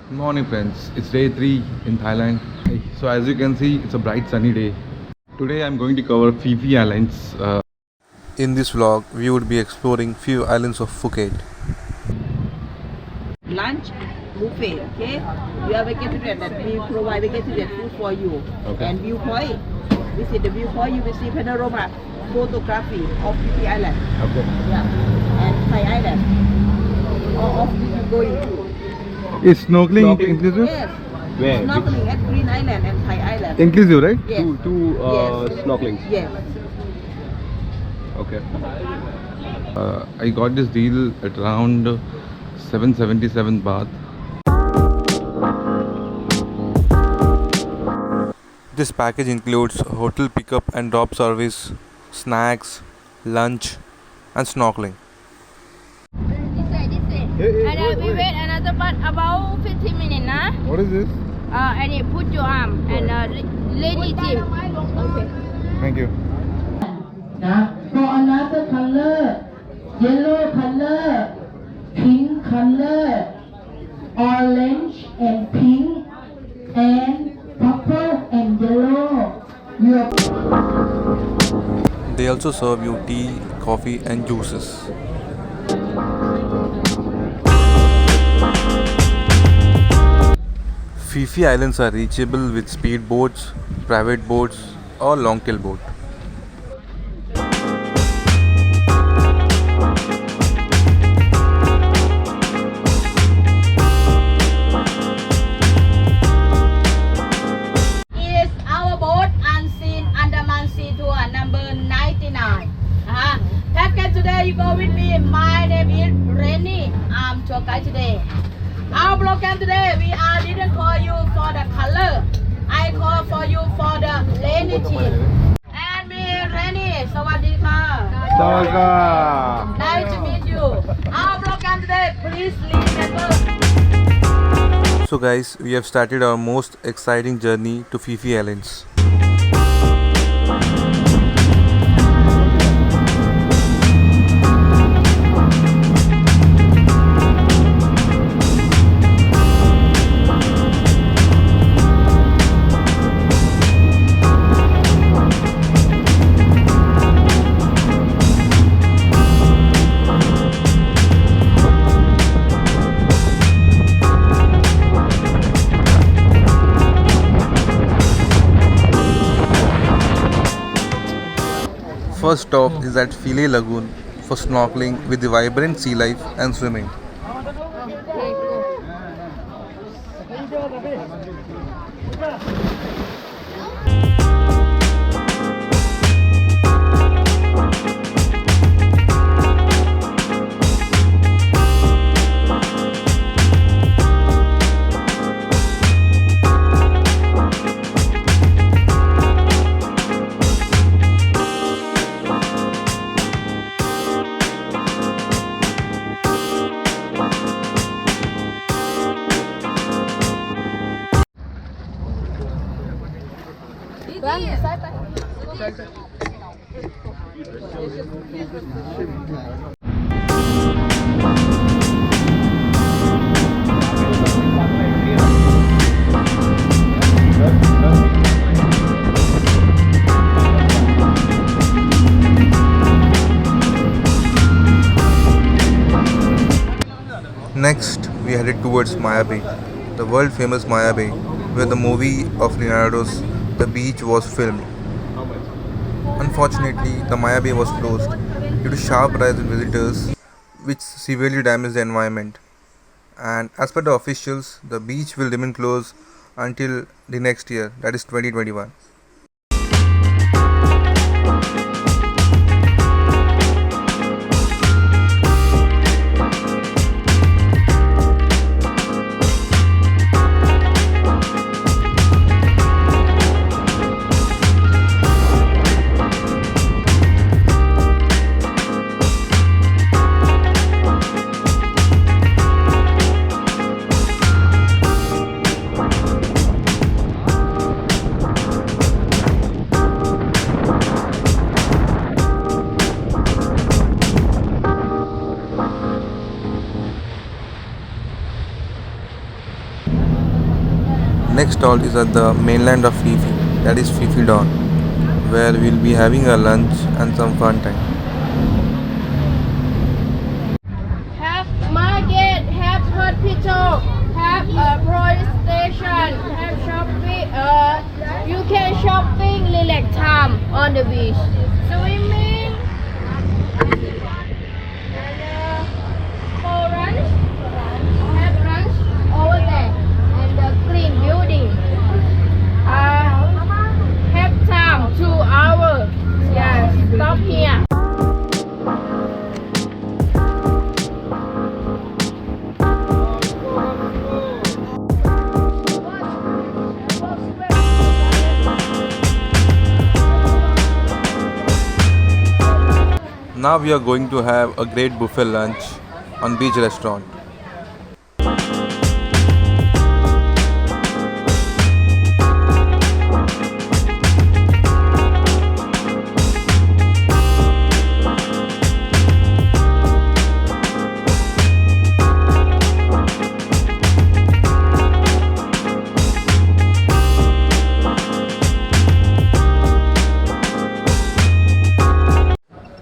Good morning friends, it's day 3 in Thailand. So as you can see, it's a bright sunny day. Today I'm going to cover PhiPhi Islands. In this vlog, we would be exploring few islands of Phuket. Lunch buffet, okay? You are vegetarian, that we provide vegetarian food for you. Okay. And viewpoint, visit the viewpoint, you will see panorama photography of PHI Island. Okay. Yeah. And Thai Island. All of you will go into. Is snorkeling inclusive? Yes. Where? Snorkeling at Green Island and Thai Island. Inclusive, right? Yes. Two Yes. snorkeling. Yes. Okay. I got this deal at around 777 baht. This package includes hotel pickup and drop service, snacks, lunch, and snorkeling. And we wait another part about 15 minutes, nah? What is this? And you put your arm and lady team. Okay. Thank you. For another color, yellow color, pink color, orange and pink, and purple and yellow. They also serve you tea, coffee, and juices. PhiPhi Islands are reachable with speedboats, private boats, or long-tail boat. Is our boat Unseen Andaman Sea Tour number 99. Package today, you go with me. My name is Rennie. I'm tour guide today. Our program today, didn't call you for the color. I call for you for the lady team. And me, Rennie. Sawadika. Nice to meet you. Our program today, please remember. So guys, we have started our most exciting journey to PhiPhi Islands. First stop is at Philae Lagoon for snorkeling with the vibrant sea life and swimming. Next, we headed towards MayaBay, the world famous MayaBay, where the movie of Leonardo's The Beach was filmed. Unfortunately, the MayaBay was closed due to sharp rise in visitors, which severely damaged the environment. And as per the officials, the beach will remain closed until the next year, that is 2021. Next halt is at the mainland of Phi, that is Phi Dawn, where we'll be having a lunch and some fun time. Have market, have hospital, have a police station, have shopping. You can shopping, relax time on the beach, swimming, and for lunch, have lunch over there, and the clean building. Have time 2 hours. Yes, stop here. Now we are going to have a great buffet lunch on beach restaurant.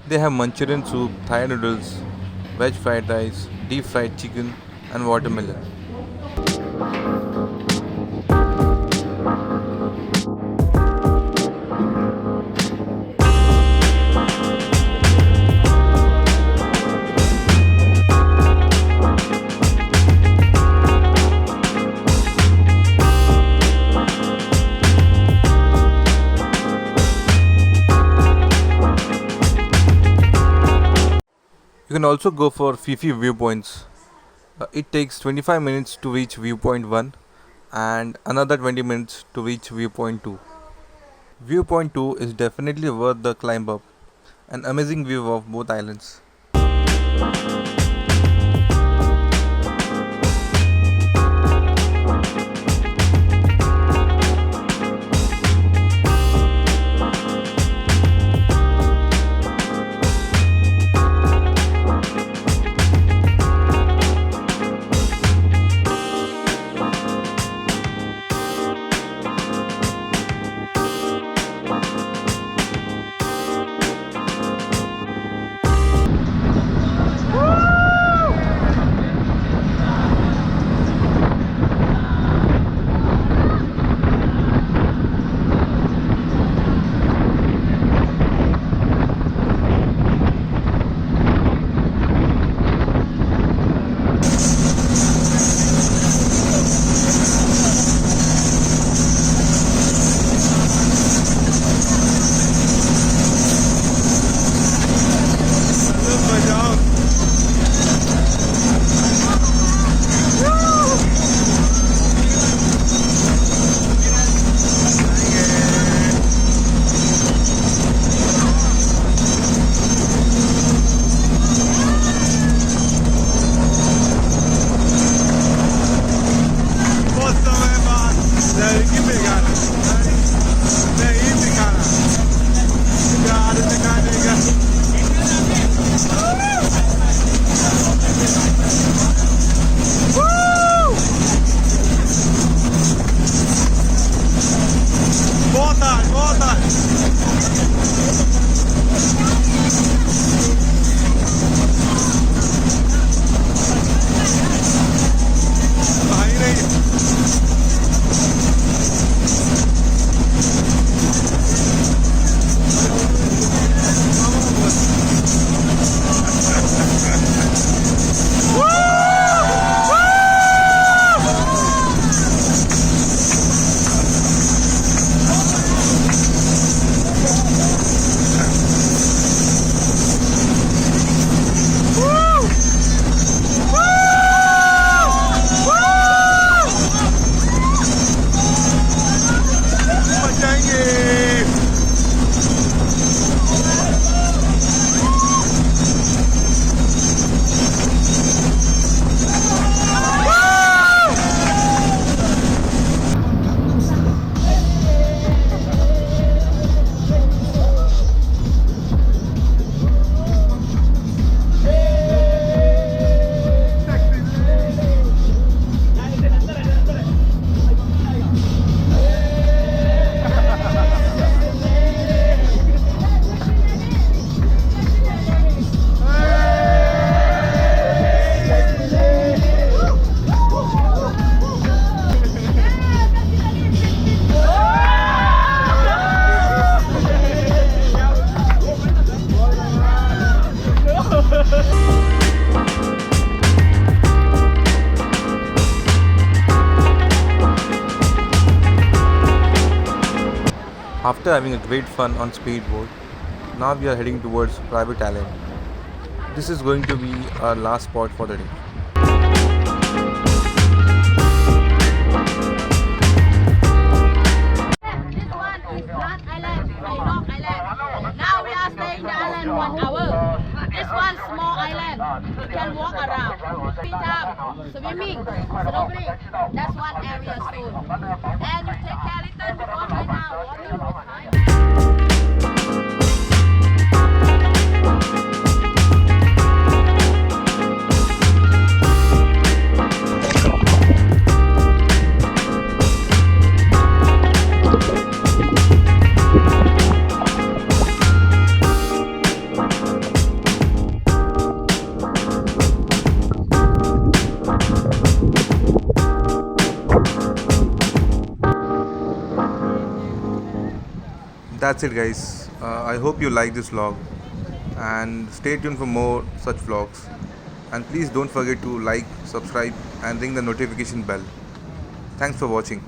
They have Manchurian soup, Thai noodles, veg fried rice, deep fried chicken and watermelon. You can also go for PhiPhi viewpoints. It takes 25 minutes to reach viewpoint 1 and another 20 minutes to reach viewpoint 2. Viewpoint 2 is definitely worth the climb up. An amazing view of both islands. After having a great fun on Speedboat, now we are heading towards private island. This is going to be our last spot for the day. This one is Last Island, Long Island. Now we are staying in the island 1 hour. This one small island. You can walk around. Free time, swimming, snorkeling. That's one area soon. And you take care little because right now water is high. That's it guys. I hope you like this vlog and stay tuned for more such vlogs. And please don't forget to like, subscribe and ring the notification bell. Thanks for watching.